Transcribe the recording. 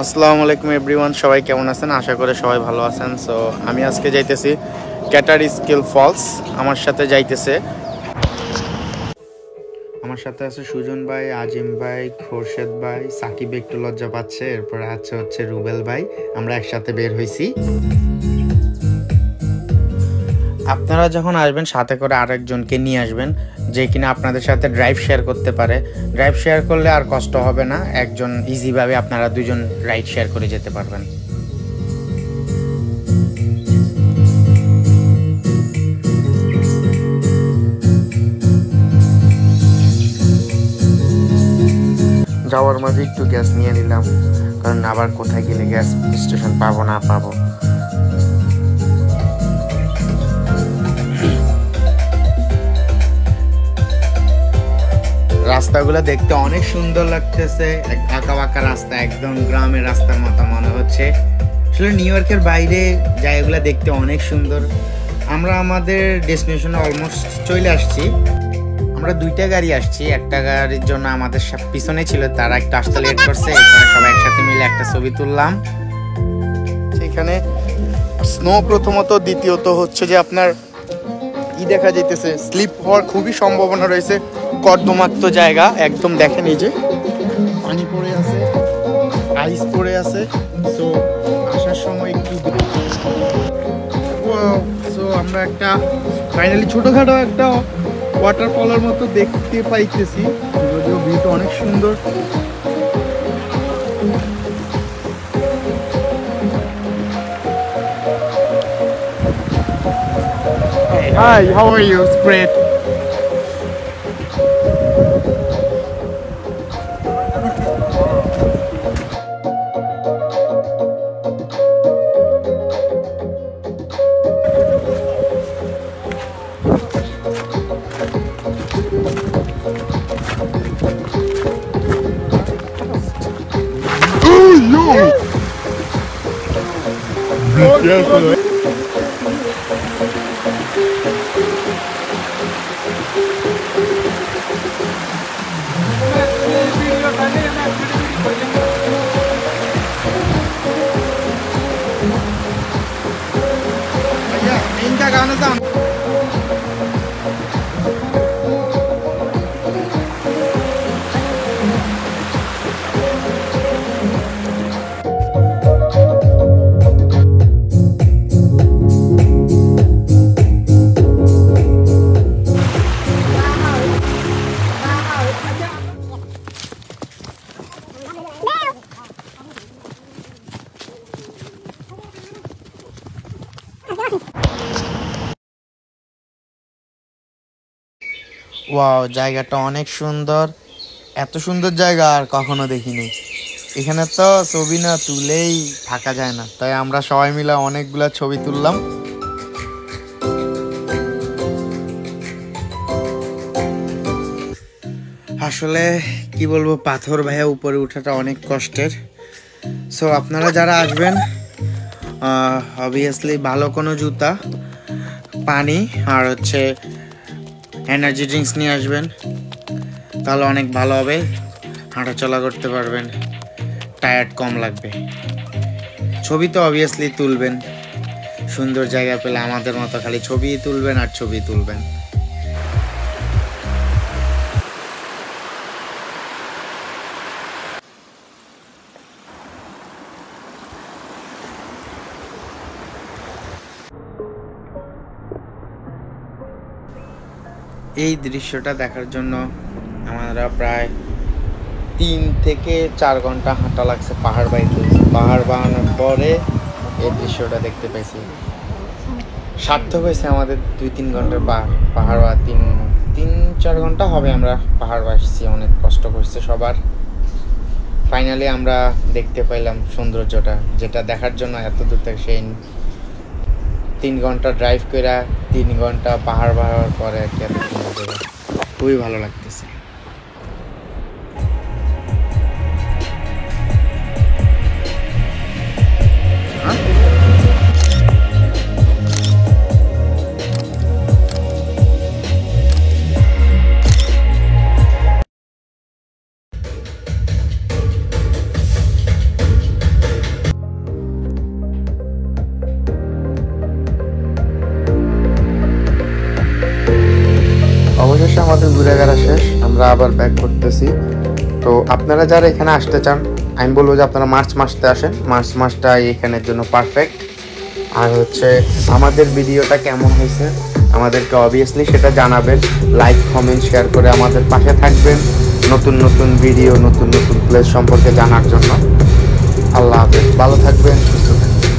আসসালামু আলাইকুম এভরিওয়ান, সবাই কেমন আছেন? আশা করে সবাই ভালো আছেন। সো আমি আজকে যাইতেছি ক্যাটারি স্কিল ফলস। আমার সাথে আছে সুজন ভাই, আজিম ভাই, খোরশেদ ভাই, সাকিব একটু লজ্জা পাচ্ছে, এরপরে হচ্ছে রুবেল ভাই। আমরা একসাথে বের হইছি। আপনারা যখন আসবেন সাথে করে আরেকজনকে নিয়ে আসবেন, যে কিনা আপনাদের সাথে ড্রাইভ শেয়ার করতে পারে। ড্রাইভ শেয়ার করলে আর কষ্ট হবে না, একজন ইজিভাবে আপনারা দুজন রাইড শেয়ার করে যেতে পারবেন। যাওয়ার মাঝে একটু গ্যাস নিয়ে নিলাম, কারণ আবার কোথায় গেলে গ্যাস স্টেশন পাবো না পাবো। রাস্তাগুলো দেখতে অনেক সুন্দর লাগতেছে, আঁকা বাঁকা রাস্তা, একদম গ্রামের রাস্তার মতো মনে হচ্ছে। আসলে নিউ ইয়র্কের বাইরে জায়গাগুলো দেখতে অনেক সুন্দর। আমরা আমাদের ডেস্টিনেশনে অলমোস্ট চলে আসছি। আমরা দুইটা গাড়ি আসছি, একটা গাড়ির জন্য আমাদের পিছনে ছিল, তারা একটু আসতে লেট করছে, এরপরে সবাই একসাথে মিলে একটা ছবি তুললাম। সেখানে স্নো প্রথমত, দ্বিতীয়ত হচ্ছে যে আপনার দেখা যাইতেছে স্লিপ হওয়ার খুবই সম্ভাবনা রয়েছে। কর্দমাক্ত জায়গা একদম, দেখেন এই যে পানি পড়ে আছে, আইস পড়ে আছে। সো আসার সময় একটু সো আমরা একটা ফাইনালি ছোটখাটো একটা ওয়াটারফলের মতো দেখতে পাইতেছি, যদিও ভিউটা অনেক সুন্দর। Hi, how are you? It's great. Oh no! Be careful. इनका गाना था। ওয়াও, জায়গাটা অনেক সুন্দর। এত সুন্দর জায়গা আর কখনো দেখিনি। এখানে তো ছবি না তুলেই থাকা যায় না, তাই আমরা সবাই মিলে অনেকগুলা ছবি তুললাম। আসলে কি বলবো, পাথর ভাইয়া উপরে ওঠাটা অনেক কষ্টের। সো আপনারা যারা আসবেন, অবভিয়াসলি ভালো কোনো জুতা, পানি আর হচ্ছে এনার্জি ড্রিঙ্কস নিয়ে আসবেন, তাহলে অনেক ভালো হবে, হাঁটাচলা করতে পারবেন, টায়ার্ড কম লাগবে। ছবি তো অবভিয়াসলি তুলবেন, সুন্দর জায়গা পেলে আমাদের মতো খালি ছবি তুলবেন আর ছবি তুলবেন। এই দৃশ্যটা দেখার জন্য আমরা প্রায় 3 থেকে 4 ঘন্টা হাঁটা লাগছে পাহাড় বাইতে। পাহাড় বানানোর পরে এই দৃশ্যটা দেখতে পেয়েছি। সার্থক হয়েছে আমাদের 2-3 ঘন্টার পাহাড় বা 3-4 ঘন্টা হবে আমরা পাহাড় বাসছি। অনেক কষ্ট করছে সবার। ফাইনালি আমরা দেখতে পাইলাম সৌন্দর্যটা, যেটা দেখার জন্য এত দূর থেকে সেই 3 ঘন্টা ড্রাইভ করে 3 ঘন্টা পাহাড় বাড়ার পরে আর কি এত সুন্দর জায়গা। খুবই ভালো লাগতেছে। অবশেষে আমাদের ঘুরেঘেরা শেষ, আমরা আবার ব্যাক করতেছি। তো আপনারা যারা এখানে আসতে চান, আমি বলবো যে আপনারা মার্চ মাসতে আসেন, মার্চ মাসটা এখানের জন্য পারফেক্ট। আর হচ্ছে আমাদের ভিডিওটা কেমন হয়েছে আমাদেরকে অবভিয়াসলি সেটা জানাবেন, লাইক কমেন্ট শেয়ার করে আমাদের পাশে থাকবেন নতুন নতুন ভিডিও, নতুন নতুন প্লেস সম্পর্কে জানার জন্য। আল্লাহ হাফেজ, ভালো থাকবেন, সুস্থ থাকবেন।